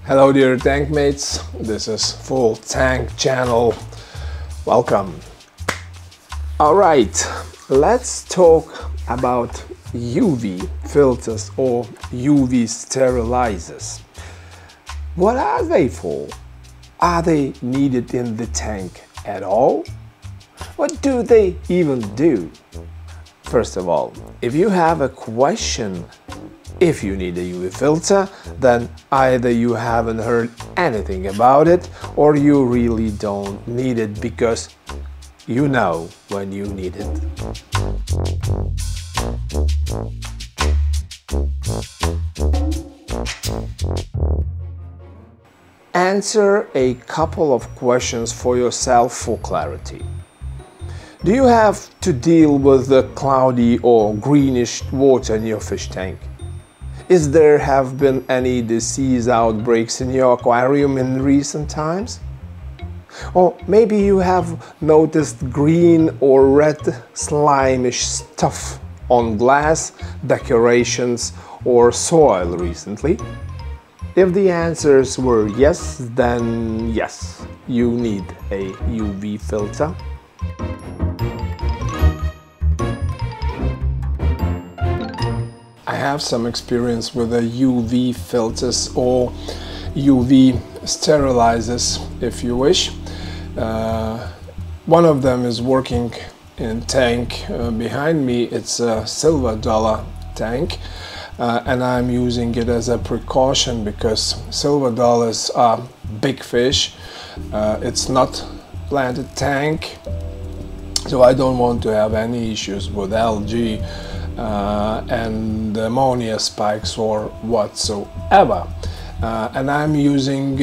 Hello dear tank mates, this is Full Tank channel. Welcome. Alright, let's talk about UV filters or UV sterilizers. What are they for? Are they needed in the tank at all? What do they even do? First of all, if you have a question if you need a UV filter, then either you haven't heard anything about it or you really don't need it because you know when you need it. Answer a couple of questions for yourself for clarity. Do you have to deal with the cloudy or greenish water in your fish tank? Is there have been any disease outbreaks in your aquarium in recent times? Or maybe you have noticed green or red slimish stuff on glass, decorations or soil recently? If the answers were yes, then yes, you need a UV filter. I have some experience with the UV filters or UV sterilizers, if you wish. One of them is working in tank behind me. It's a silver dollar tank, and I'm using it as a precaution because silver dollars are big fish. It's not planted tank, so I don't want to have any issues with algae and ammonia spikes or whatsoever. And I'm using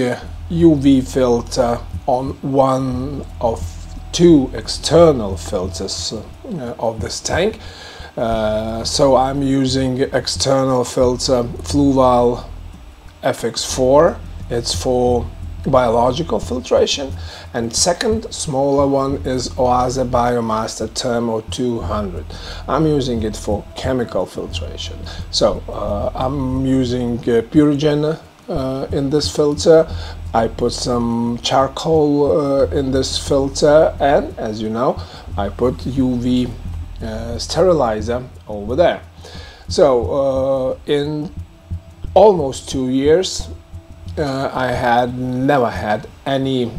UV filter on one of two external filters of this tank. So I'm using external filter Fluval FX4. It's for biological filtration, and second smaller one is Oase Biomaster Thermo 200. I'm using it for chemical filtration. So I'm using Purigen in this filter. I put some charcoal in this filter, and as you know, I put UV sterilizer over there. So in almost 2 years I had never had any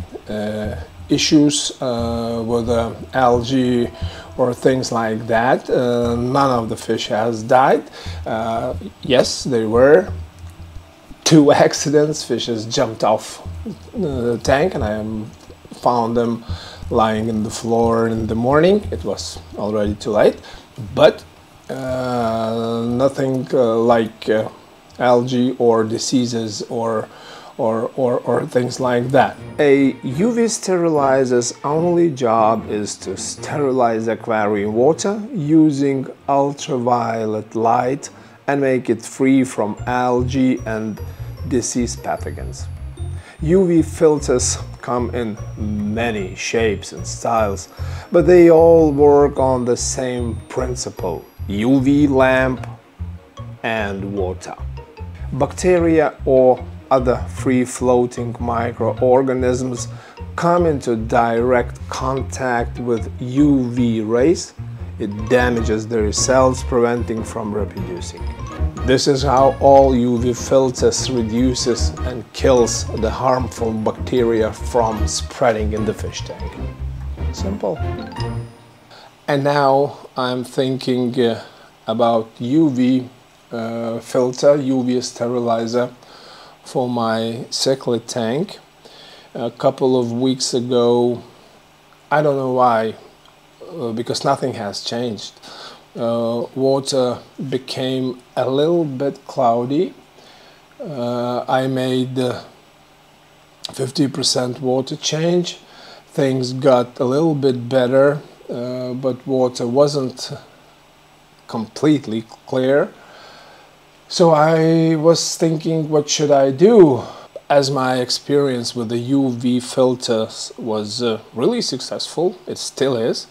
issues with algae or things like that. None of the fish has died. Yes, there were 2 accidents. Fishes jumped off the tank and I found them lying in the floor in the morning. It was already too late, but nothing like algae or diseases or things like that. A UV sterilizer's only job is to sterilize aquarium water using ultraviolet light and make it free from algae and disease pathogens. UV filters come in many shapes and styles, but they all work on the same principle: UV lamp and water. Bacteria or other free-floating microorganisms come into direct contact with UV rays. It damages their cells, preventing from reproducing. This is how all UV filters reduces and kills the harmful bacteria from spreading in the fish tank. Simple. And now I'm thinking about UV filter, UV sterilizer for my cichlid tank. A couple of weeks ago, I don't know why, because nothing has changed. Water became a little bit cloudy. I made 50% water change. Things got a little bit better, but water wasn't completely clear. So I was thinking, what should I do? As my experience with the UV filters was really successful, it still is,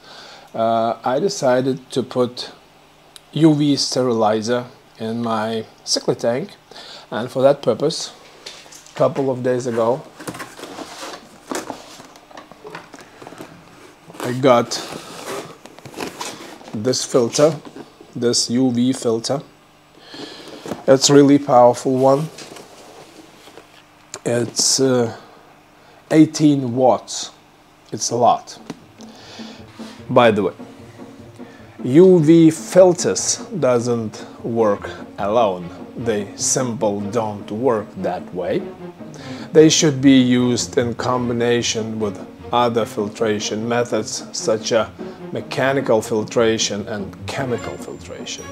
I decided to put UV sterilizer in my cichlid tank, and for that purpose couple of days ago. I got this filter, this UV filter. It's a really powerful one. It's 18 watts. It's a lot. By the way, UV filters doesn't work alone. They simply don't work that way. They should be used in combination with other filtration methods such as mechanical filtration and chemical filtration.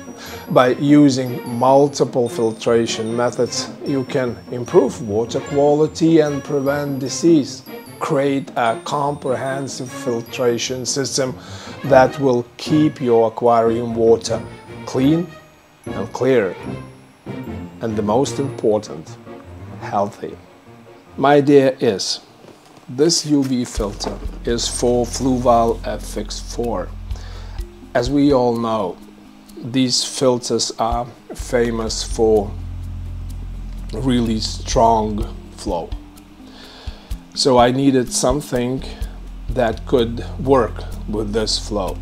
By using multiple filtration methods, you can improve water quality and prevent disease. Create a comprehensive filtration system that will keep your aquarium water clean and clear. And the most important, healthy. My idea is, this UV filter is for Fluval FX4. As we all know, these filters are famous for really strong flow. So I needed something that could work with this flow.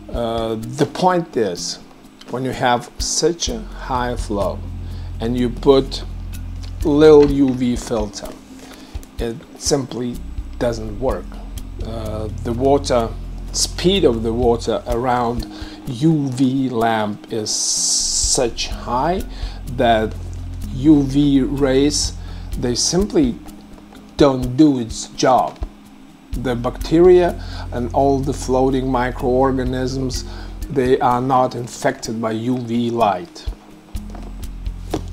The point is, when you have such a high flow and you put little UV filter, it simply doesn't work. The water speed of the water around UV lamp is such high that UV rays, they simply don't do its job. The bacteria and all the floating microorganisms, they are not infected by UV light,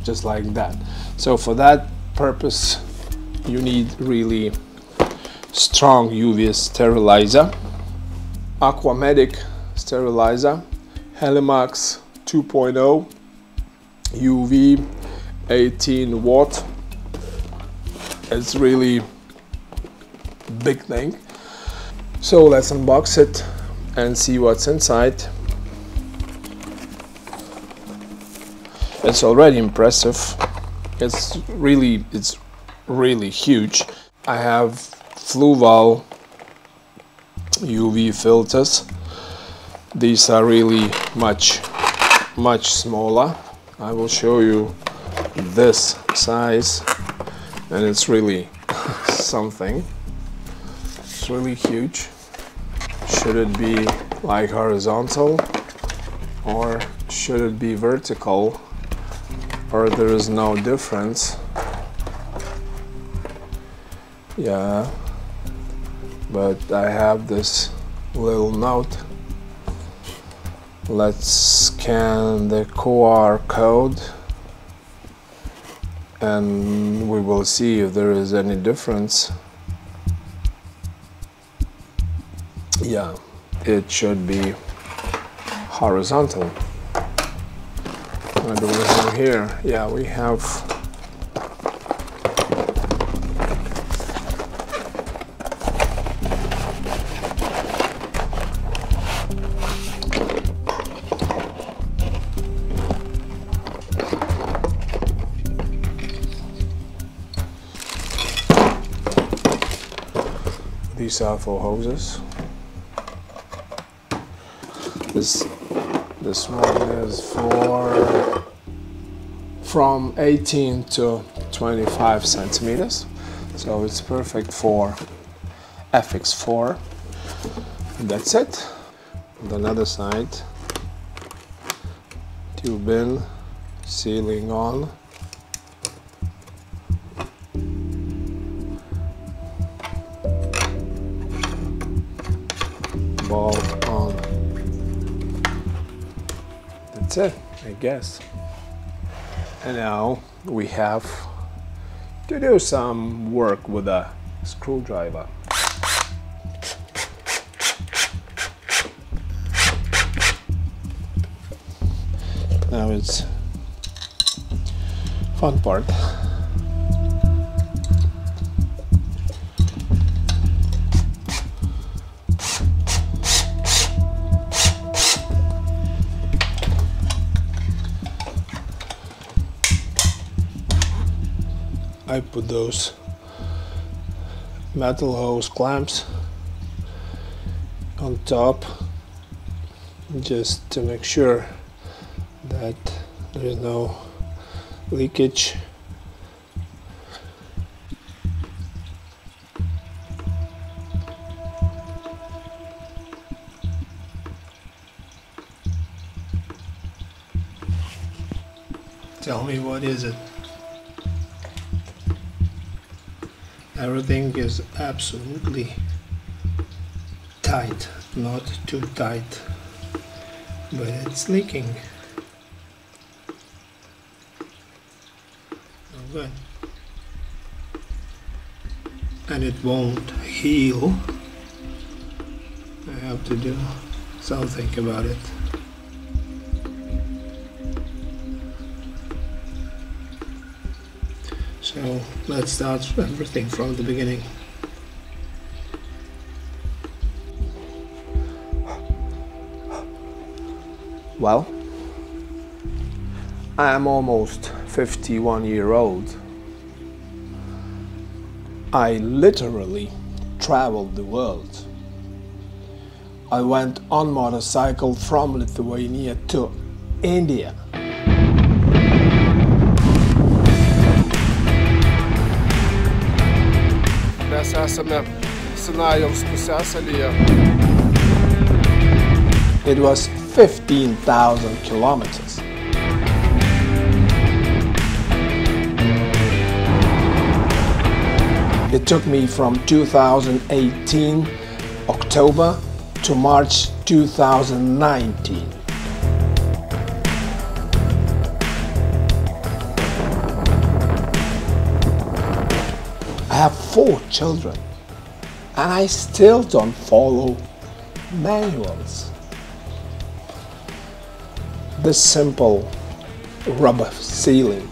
just like that. So for that purpose, you need really strong UV sterilizer. Aquamedic sterilizer, Helimax 2.0, UV 18 watt. It's really big thing. So let's unbox it and see what's inside. It's already impressive. It's really huge. I have Fluval UV filters. These are really much smaller. I will show you this size, and it's really something. It's really huge. Should it be like horizontal, or should it be vertical, or there is no difference? Yeah, but I have this little note. Let's scan the QR code and we will see if there is any difference. Yeah, it should be horizontal. What do we have here? Yeah, we have these are for hoses. This one is for from 18 to 25 centimeters, so it's perfect for FX4. That's it. On the other side, tube in, sealing on. Bulb on. That's it, I guess. And now we have to do some work with a screwdriver. Now it's fun part. I put those metal hose clamps on top just to make sure that there is no leakage. Tell me, what is it? Everything is absolutely tight, not too tight, but it's leaking. Oh, good. And it won't heal. I have to do something about it. So let's start everything from the beginning. Well, I am almost 51-year-old. I literally traveled the world. I went on motorcycle from Lithuania to India. Mes esame Sinajaus pusiasalyje. It was 15,000 kilometers. It took me from 2018 October to March 2019. I have 4 children and I still don't follow manuals. This simple rubber sealing,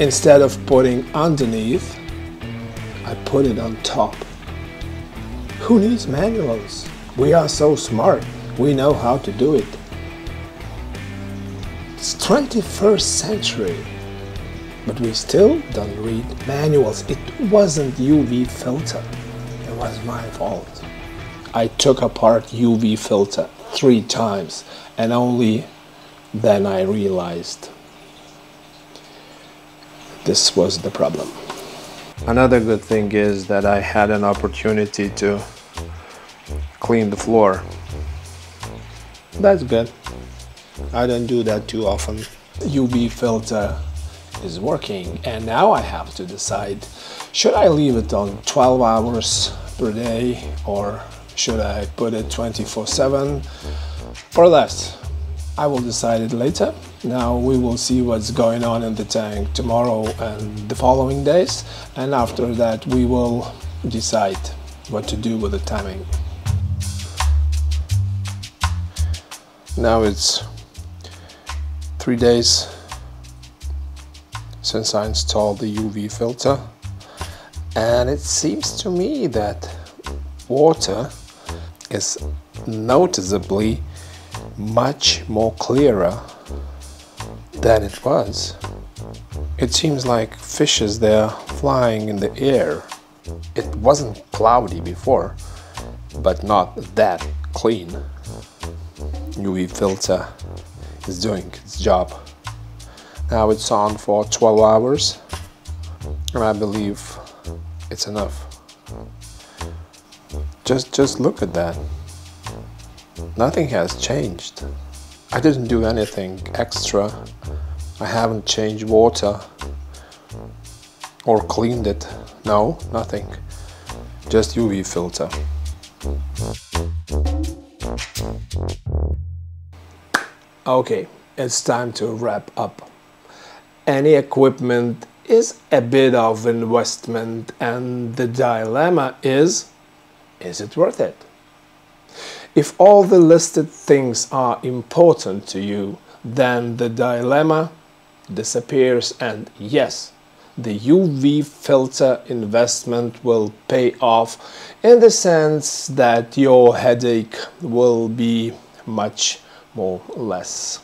instead of putting underneath, I put it on top. Who needs manuals? We are so smart. We know how to do it. It's 21st century, but we still don't read manuals. It wasn't UV filter. It was my fault. I took apart UV filter 3 times and only then I realized this was the problem. Another good thing is that I had an opportunity to clean the floor. That's good. I don't do that too often. UV filter is working and now I have to decide, should I leave it on 12 hours per day or should I put it 24/7 or less? I will decide it later. Now we will see what's going on in the tank tomorrow and the following days, and after that we will decide what to do with the timing. Now it's 3 days since I installed the UV filter, and it seems to me that water is noticeably much more clearer than it was. It seems like fishes, they're flying in the air. It wasn't cloudy before, but not that clean. UV filter is doing its job. Now it's on for 12 hours and I believe it's enough. Just look at that. Nothing has changed. I didn't do anything extra. I haven't changed water or cleaned it. No, nothing. Just UV filter. Okay, it's time to wrap up. Any equipment is a bit of investment and the dilemma is it worth it? If all the listed things are important to you, then the dilemma disappears and yes, the UV filter investment will pay off in the sense that your headache will be much more less.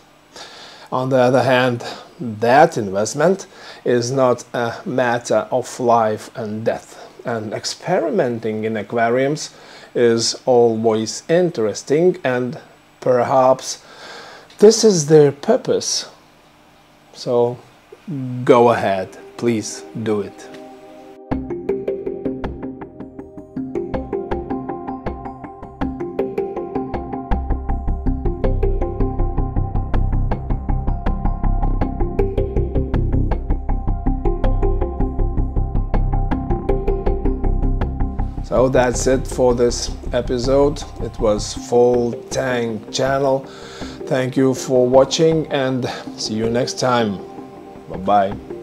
On the other hand, that investment is not a matter of life and death. And experimenting in aquariums is always interesting, and perhaps this is their purpose. So go ahead, please do it. So that's it for this episode. It was Full Tank Channel. Thank you for watching and see you next time. Bye-bye.